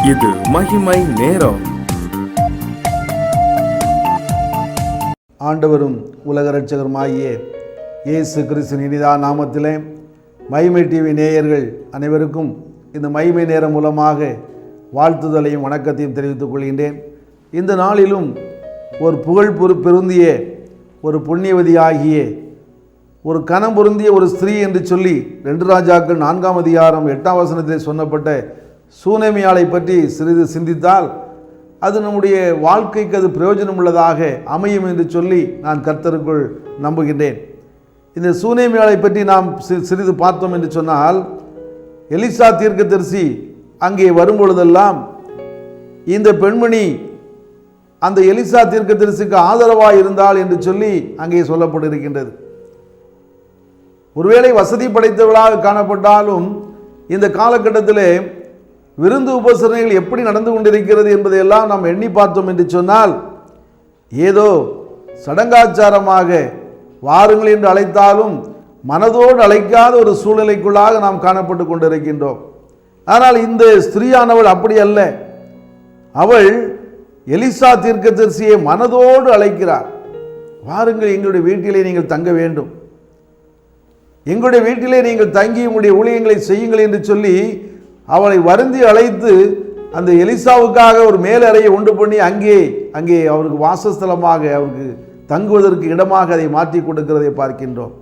இது மகிமை நேரம். ஆண்டவரும் உலக இரட்சகருமாகிய இயேசு கிறிஸ்துவின் இனிதான நாமத்திலே மகிமை டிவி நேயர்கள் அனைவருக்கும் இந்த மகிமை நேரம் மூலமாக வாழ்த்துதலையும் வணக்கத்தையும் தெரிவித்துக் கொள்கின்றேன். இந்த நாளிலும் ஒரு புகழ் பொருந்திய ஒரு புண்ணியவதியாகிய ஒரு கனம் பொருந்திய ஒரு ஸ்திரீ என்று சொல்லி 2 ராஜாக்கள் 4ஆம் அதிகாரம் 8ஆம் வசனத்தில் சொன்னப்பட்ட சூனேமியாளை பற்றி சிறிது சிந்தித்தால் அது நம்முடைய வாழ்க்கைக்கு அது பிரயோஜனம் உள்ளதாக அமையும் என்று சொல்லி நான் கர்த்தருக்குள் நம்புகின்றேன். இந்த சூனேமியாளை பற்றி நாம் சிறிது பார்த்தோம் என்று சொன்னால், எலிசா தீர்க்கதரிசி அங்கே வரும்பொழுதெல்லாம் இந்த பெண்மணி அந்த எலிசா தீர்க்கதரிசிக்கு ஆதரவாக இருந்தாள் என்று சொல்லி அங்கே சொல்லப்பட்டிருக்கின்றது. ஒருவேளை வசதி படைத்தவர்களாக காணப்பட்டாலும் இந்த காலகட்டத்திலே விருந்து உபசரணைகள் எப்படி நடந்து கொண்டிருக்கிறது என்பதையெல்லாம் நாம் எண்ணி பார்த்தோம் என்று சொன்னால், ஏதோ சடங்காச்சாரமாக வாருங்கள் என்று அழைத்தாலும் மனதோடு அழைக்காத ஒரு சூழ்நிலைக்குள்ளாக நாம் காணப்பட்டு கொண்டிருக்கின்றோம். ஆனால் இந்த ஸ்திரீயானவள் அப்படி அல்ல. அவள் எலிசா தீர்க்கதரிசியை மனதோடு அழைக்கிறார். வாருங்கள், எங்களுடைய வீட்டிலே நீங்கள் தங்க வேண்டும், எங்களுடைய வீட்டிலே நீங்கள் தங்கி உங்களுடைய ஊழியங்களை செய்யுங்கள் என்று சொல்லி அவளை வருந்தி அழைத்து அந்த எலிசாவுக்காக ஒரு மேலறையை உண்டு பண்ணி அங்கே அவருக்கு வாசஸ்தலமாக அவருக்கு தங்குவதற்கு இடமாக அதை மாற்றி கொடுக்கிறதை பார்க்கின்றோம்.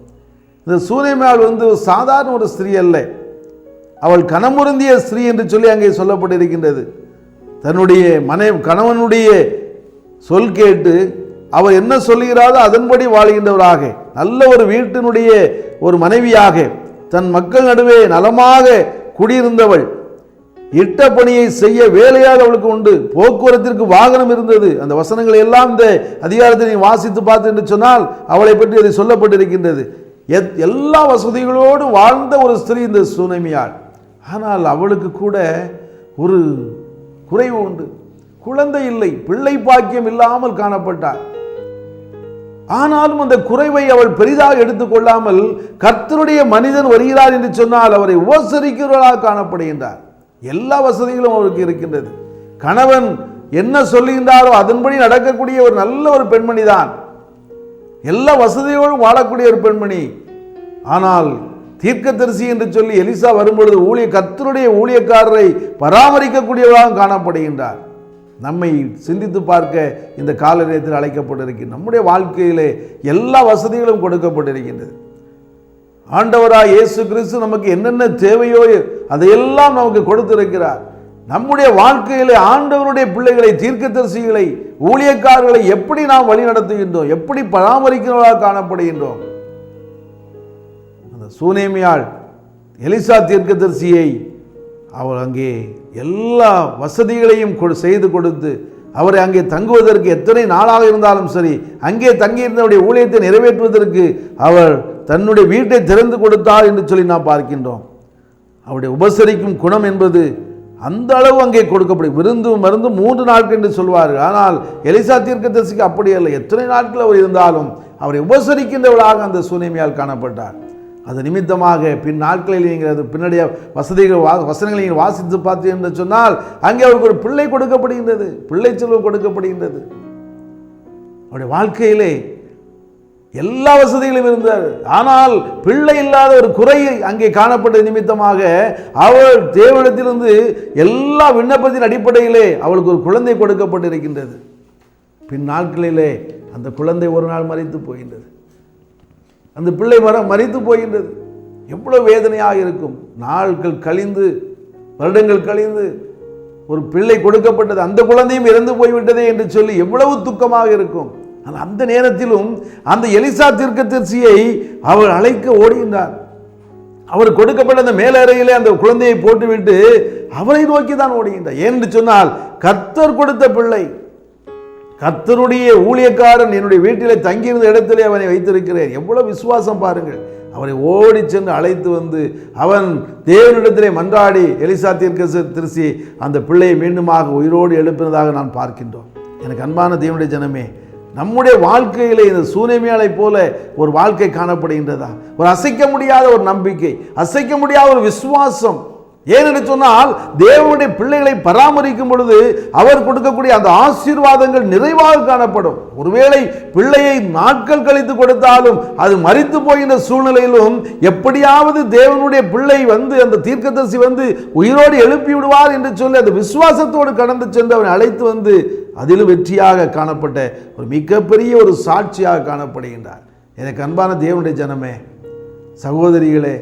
இந்த சூனேமியாள் சாதாரண ஒரு ஸ்திரீ அல்ல, அவள் கனமுருந்திய ஸ்திரீ என்று சொல்லி அங்கே சொல்லப்பட்டிருக்கின்றது. தன்னுடைய கணவனுடைய சொல் கேட்டு அவர் என்ன சொல்லுகிறாரோ அதன்படி வாழ்கின்றவராக, நல்ல ஒரு வீட்டினுடைய ஒரு மனைவியாக, தன் மக்கள் நடுவே நலமாக குடியிருந்தவள், இட்ட பணியை செய்ய வேலையாக அவளுக்கு உண்டு, போக்குவரத்திற்கு வாகனம் இருந்தது. அந்த வசனங்களை எல்லாம் இந்த அதிகாரத்தை நீ வாசித்து பார்த்து என்று சொன்னால் அவளை பற்றி அது சொல்லப்பட்டிருக்கின்றது. எல்லா வசதிகளோடு வாழ்ந்த ஒரு ஸ்திரீ இந்த சூனேமியாள். ஆனால் அவளுக்கு கூட ஒரு குறைவு உண்டு, குழந்தை இல்லை, பிள்ளை பாக்கியம் இல்லாமல் காணப்பட்டார். ஆனாலும் அந்த குறைவை அவள் பெரிதாக எடுத்துக்கொள்ளாமல் கர்த்தருடைய மனிதன் வருகிறார் என்று சொன்னால் அவரை உபசரிக்கிறவர்களாக காணப்படுகின்றார். எல்லா வசதிகளும் அவருக்கு இருக்கின்றது. கணவன் என்ன சொல்லுகின்றாரோ அதன்படி நடக்கக்கூடிய ஒரு நல்ல ஒரு பெண்மணி தான், எல்லா வசதியோடும் வாழக்கூடிய ஒரு பெண்மணி. ஆனால் தீர்க்கதரிசி என்று சொல்லி எலிசா வரும்பொழுது கர்த்தருடைய ஊழியக்காரரை பராமரிக்கக்கூடியவராக காணப்படுகின்றார். நம்மை சிந்தித்து பார்க்க இந்த கால நேரத்தில் அழைக்கப்பட்டிருக்கின்ற நம்முடைய வாழ்க்கையிலே எல்லா வசதிகளும் கொடுக்கப்பட்டிருக்கின்றது. ஆண்டவராய் இயேசு கிறிஸ்து நமக்கு என்னென்ன தேவையோ அதையெல்லாம் நமக்கு கொடுத்திருக்கிறார். நம்முடைய வாழ்க்கையிலே ஆண்டவருடைய பிள்ளைகளை, தீர்க்கதரிசிகளை, ஊழியக்காரர்களை எப்படி நாம் வழி நடத்துகின்றோம், எப்படி பராமரிக்கிறவர்களாக காணப்படுகின்றோம். அந்த சூனேமியாள் எலிசா தீர்க்கதரிசியை அவள் அங்கே எல்லா வசதிகளையும் செய்து கொடுத்து அவரை அங்கே தங்குவதற்கு எத்தனை நாளாக இருந்தாலும் சரி அங்கே தங்கியிருந்தவருடைய ஊழியத்தை நிறைவேற்றுவதற்கு அவள் தன்னுடைய வீட்டை திறந்து கொடுத்தாள் என்று சொல்லி நாம் பார்க்கின்றோம். அவருடைய உபசரிக்கும் குணம் என்பது அந்த அளவு அங்கே கொடுக்கப்படும். விருந்தும் மருந்தும் 3 நாட்கள் என்று சொல்வார்கள். ஆனால் எலிசா தீர்க்கதரிசிக்கு அப்படி அல்ல. எத்தனை நாட்கள் அவர் இருந்தாலும் அவரை உபசரிக்கின்றவளாக அந்த சூனேமியாள் காணப்பட்டார். அது நிமித்தமாக பின் நாட்களில் நீங்கள் அது பின்னாடிய வசனங்களை நீங்கள் வாசித்து பார்த்து என்று சொன்னால் அங்கே அவருக்கு ஒரு பிள்ளை கொடுக்கப்படுகின்றது, பிள்ளை செல்வம் கொடுக்கப்படுகின்றது. அவருடைய வாழ்க்கையிலே எல்லா வசதிகளும் இருந்தார். ஆனால் பிள்ளை இல்லாத ஒரு குறை அங்கே காணப்பட்ட நிமித்தமாக அவள் தேவனிடத்திலிருந்து எல்லா விண்ணப்பத்தின் அடிப்படையிலே அவளுக்கு ஒரு குழந்தை கொடுக்கப்பட்டிருக்கின்றது. பின் நாட்களிலே அந்த குழந்தை ஒரு நாள் மரித்து போகின்றது. அந்த பிள்ளை மரித்து போகின்றது. எவ்வளவு வேதனையாக இருக்கும். நாட்கள் கழிந்து, வருடங்கள் கழிந்து ஒரு பிள்ளை கொடுக்கப்பட்டது, அந்த குழந்தையும் இறந்து போய்விட்டதே என்று சொல்லி எவ்வளவு துக்கமாக இருக்கும். ஆனால் அந்த நேரத்திலும் அந்த எலிசா தீர்க்கதரிசியை அவள் அழைக்க ஓடுகின்றார். அவர் கொடுக்கப்பட்ட அந்த மேலறையிலே அந்த குழந்தையை போட்டுவிட்டு அவரை நோக்கி தான் ஓடுகின்றார். ஏனென்று சொன்னால் கர்த்தர் கொடுத்த பிள்ளை, கர்த்தருடைய ஊழியக்காரன் என்னுடைய வீட்டிலே தங்கியிருந்த இடத்திலே அவனை வைத்திருக்கிறேன். எவ்வளவு விசுவாசம் பாருங்கள். அவரை ஓடி சென்று அழைத்து வந்து அவன் தேவனிடத்திலே மன்றாடி எலிசா தீர்க்கதரிசி அந்த பிள்ளையை மீண்டுமாக உயிரோடு எழுப்பினதாக நான் பார்க்கின்றோம். எனக்கு அன்பான தேவனுடைய ஜனமே, நம்முடைய வாழ்க்கையிலே இந்த சூனேமியாளை போல ஒரு வாழ்க்கை காணப்படுகின்றதா? ஒரு அசைக்க முடியாத ஒரு நம்பிக்கை, அசைக்க முடியாத ஒரு விசுவாசம், ஏனென்று சொன்னால் தேவனுடைய பிள்ளைகளை பராமரிக்கும் பொழுது அவர் கொடுக்கக்கூடிய அந்த ஆசீர்வாதங்கள் நிறைவாக காணப்படும். ஒருவேளை பிள்ளையை நாட்கள் கழித்து கொடுத்தாலும் அது மரித்து போகின்ற சூழ்நிலையிலும் எப்படியாவது தேவனுடைய பிள்ளை வந்து அந்த தீர்க்கதரிசி வந்து உயிரோடு எழுப்பி விடுவார் என்று சொல்லி அந்த விசுவாசத்தோடு கடந்து சென்று அவனை அழைத்து வந்து அதிலும் வெற்றியாக காணப்பட்ட ஒரு மிகப்பெரிய ஒரு சாட்சியாக காணப்படுகின்றார். எனக்கு அன்பான தேவனுடைய ஜனமே, சகோதரிகளே,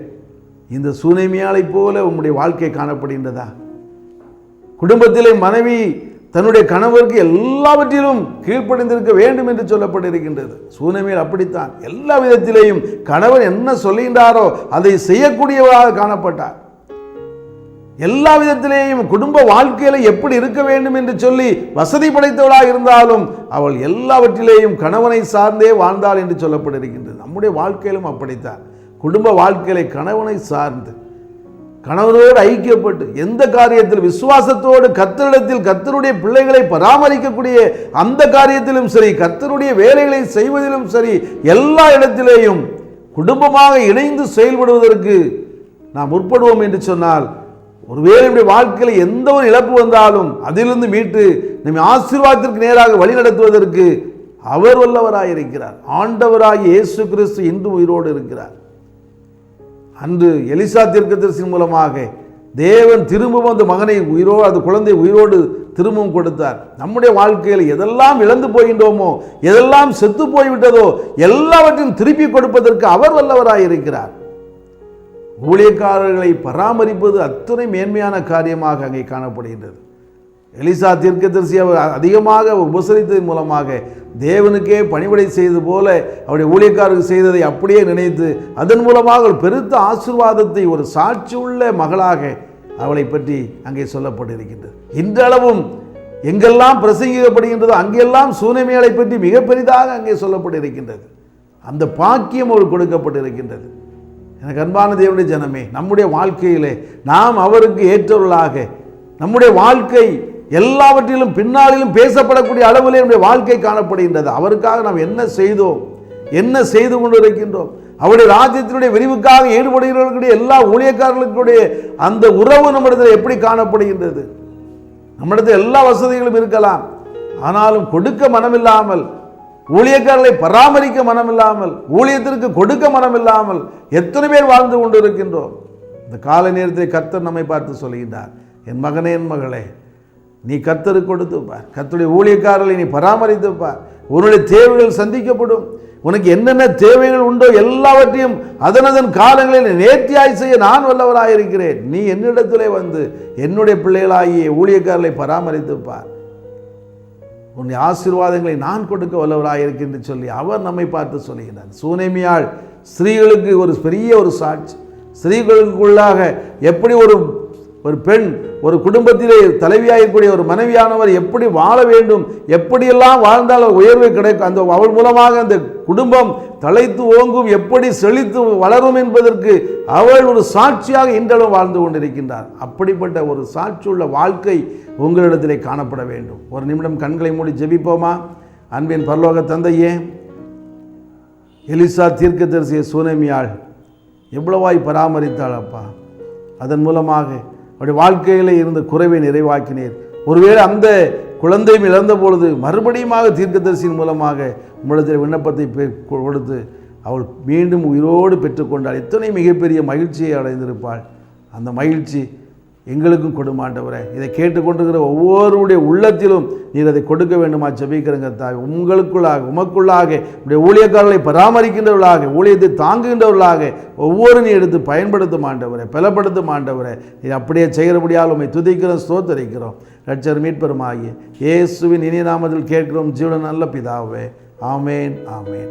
இந்த சூனேமியாளை போல உம்முடைய வாழ்க்கை காணப்படுகின்றதா? குடும்பத்திலே மனைவி தன்னுடைய கணவருக்கு எல்லாவற்றிலும் கீழ்ப்படிந்திருக்க வேண்டும் என்று சொல்லப்பட்டிருக்கின்றது. சூனேமியாள் அப்படித்தான். எல்லா விதத்திலேயும் கணவன் என்ன சொல்லுகின்றாரோ அதை செய்யக்கூடியவராக காணப்பட்டார். எல்லா விதத்திலேயும் குடும்ப வாழ்க்கையில எப்படி இருக்க வேண்டும் என்று சொல்லி வசதி படைத்தவளாக இருந்தாலும் அவள் எல்லாவற்றிலேயும் கணவனை சார்ந்தே வாழ்ந்தாள் என்று சொல்லப்பட்டிருக்கின்றது. நம்முடைய வாழ்க்கையிலும் அப்படித்தான். குடும்ப வாழ்க்கையில கணவனை சார்ந்து கணவனோடு ஐக்கியப்பட்டு எந்த காரியத்தில் விசுவாசத்தோடு கர்த்தரிடத்தில் கர்த்தருடைய பிள்ளைகளை பராமரிக்கக்கூடிய அந்த காரியத்திலும் சரி, கர்த்தருடைய வேலைகளை செய்வதிலும் சரி, எல்லா இடத்திலேயும் குடும்பமாக இணைந்து செயல்படுவதற்கு நாம் முற்படுவோம் என்று சொன்னால், ஒருவேளை நம்முடைய வாழ்க்கையில் எந்த ஒரு இழப்பு வந்தாலும் அதிலிருந்து மீட்டு நம்மை ஆசீர்வாதத்திற்கு நேராக வழி நடத்துவதற்கு அவர் வல்லவராயிருக்கிறார். ஆண்டவராகிய இயேசு கிறிஸ்து இன்று உயிரோடு இருக்கிறார். அன்று எலிசா தீர்க்கதரிசியின் மூலமாக தேவன் திரும்பவும் அந்த மகனை உயிரோடு, அந்த குழந்தை உயிரோடு திரும்பவும் கொடுத்தார். நம்முடைய வாழ்க்கையில் எதெல்லாம் இழந்து போகின்றோமோ, எதெல்லாம் செத்து போய்விட்டதோ எல்லாவற்றையும் திருப்பி கொடுப்பதற்கு அவர் வல்லவராயிருக்கிறார். ஊழியக்காரர்களை பராமரிப்பது அத்தனை மேன்மையான காரியமாக அங்கே காணப்படுகின்றது. எலிசா தீர்க்கதரிசி அவர் அதிகமாக உபசரித்ததன் மூலமாக தேவனுக்கே பணிவிடை செய்தது போல அவருடைய ஊழியக்காரர்கள் செய்ததை அப்படியே நினைத்து அதன் மூலமாக ஒரு பெருத்த ஆசீர்வாதத்தை ஒரு சாட்சி உள்ள மகளாக அவளை பற்றி அங்கே சொல்லப்பட்டிருக்கின்றது. இன்றளவும் எங்கெல்லாம் பிரசங்கிக்கப்படுகின்றதோ அங்கெல்லாம் சூனேமியாளை பற்றி மிக பெரிதாக அங்கே சொல்லப்பட்டிருக்கின்றது. அந்த பாக்கியம் அவருக்கு கொடுக்கப்பட்டிருக்கின்றது. எனக்கு அன்பான தேவனுடைய ஜனமே, நம்முடைய வாழ்க்கையிலே நாம் அவருக்கு ஏற்றவர்களாக, நம்முடைய வாழ்க்கை எல்லாவற்றிலும் பின்னாளிலும் பேசப்படக்கூடிய அளவிலே நம்முடைய வாழ்க்கை காணப்படுகின்றது. அவருக்காக நாம் என்ன செய்தோம், என்ன செய்து கொண்டிருக்கின்றோம், அவருடைய ராஜ்யத்தினுடைய விரிவுக்காக ஈடுபடுகிறவர்களுடைய எல்லா ஊழியக்காரர்களுடைய அந்த உறவு நம்மிடத்தில் எப்படி காணப்படுகின்றது? நம்மிடத்தில் எல்லா வசதிகளும் இருக்கலாம், ஆனாலும் கொடுக்க மனமில்லாமல், ஊழியக்காரர்களை பராமரிக்க மனமில்லாமல், ஊழியத்திற்கு கொடுக்க மனமில்லாமல் எத்தனை பேர் வாழ்ந்து கொண்டு இருக்கின்றோம். இந்த கால நேரத்தில் கர்த்தர் நம்மை பார்த்து சொல்கின்றார், என் மகனே, என் மகளே, நீ கர்த்தருக்கு கொடுத்துப்பார், கர்த்தருடைய ஊழியக்காரர்களை நீ பராமரித்துப்பார், உன்னுடைய தேவைகள் சந்திக்கப்படும். உனக்கு என்னென்ன தேவைகள் உண்டோ எல்லாவற்றையும் அதனதன் காலங்களில் நேர்த்தியாய் செய்ய நான் வல்லவராயிருக்கிறேன். நீ என்னிடத்திலே வந்து என்னுடைய பிள்ளைகளாகிய ஊழியக்காரர்களை பராமரித்துப்பார், உன்னுடைய ஆசீர்வாதங்களை நான் கொடுக்க வல்லவராயிருக்கிறேன் என்று சொல்லி அவர் நம்மை பார்த்து சொல்கிறார். சூனேமியாள் ஸ்திரீகளுக்கு ஒரு பெரிய ஒரு சாட்சி. ஸ்திரீகளுக்குள்ளாக எப்படி ஒரு பெண் ஒரு குடும்பத்திலே தலைவியாகக்கூடிய ஒரு மனைவியானவர் எப்படி வாழ வேண்டும், எப்படியெல்லாம் வாழ்ந்தால் உயர்வு கிடைக்கும், அந்த அவள் மூலமாக அந்த குடும்பம் தலைத்து ஓங்கும், எப்படி செழித்து வளரும் என்பதற்கு அவள் ஒரு சாட்சியாக இன்றளவும் வாழ்ந்து கொண்டிருக்கின்றார். அப்படிப்பட்ட ஒரு சாட்சியுள்ள வாழ்க்கை உங்களிடத்திலே காணப்பட வேண்டும். ஒரு நிமிடம் கண்களை மூடி ஜெபிப்போமா? அன்பின் பரலோக தந்தையே, எலிசா தீர்க்கதரிசியை சூனேமியாள் எவ்வளவாய் பராமரித்தாள் அப்பா. அதன் மூலமாக அவருடைய வாழ்க்கையில் இருந்த குறைவை நிறைவாக்கினீர். ஒருவேளை அந்த குழந்தையும் இழந்த பொழுது மறுபடியுமாக தீர்க்கதரிசியின் மூலமாக உம்மிடத்தில் விண்ணப்பத்தை கொடுத்து அவள் மீண்டும் உயிரோடு பெற்றுக்கொண்டாள். எத்தனை மிகப்பெரிய மகிழ்ச்சியை அடைந்திருப்பாள். அந்த மகிழ்ச்சி எங்களுக்கும் கொடுமாண்டவரே. இதை கேட்டுக்கொண்டிருக்கிற ஒவ்வொருடைய உள்ளத்திலும் நீர் அதை கொடுக்க வேண்டுமா ஜெபிக்கிறங்க தாய். உங்களுக்குள்ளாக, உமக்குள்ளாக உடைய ஊழியக்காரர்களை பராமரிக்கின்றவர்களாக, ஊழியத்தை தாங்குகின்றவர்களாக ஒவ்வொரு நீ எடுத்து பயன்படுத்தும் ஆண்டவரே, பலப்படுத்தும் ஆண்டவரே. இது அப்படியே செய்கிறபடியால் உம்மை துதிக்கிறோம், ஸ்தோத்தரிக்கிறோம். ரட்சகர் மீட்பெருமாகிய இயேசுவின் இனிய நாமத்தில் கேட்கிறோம் ஜீவன நல்ல பிதாவே. ஆமேன், ஆமேன்.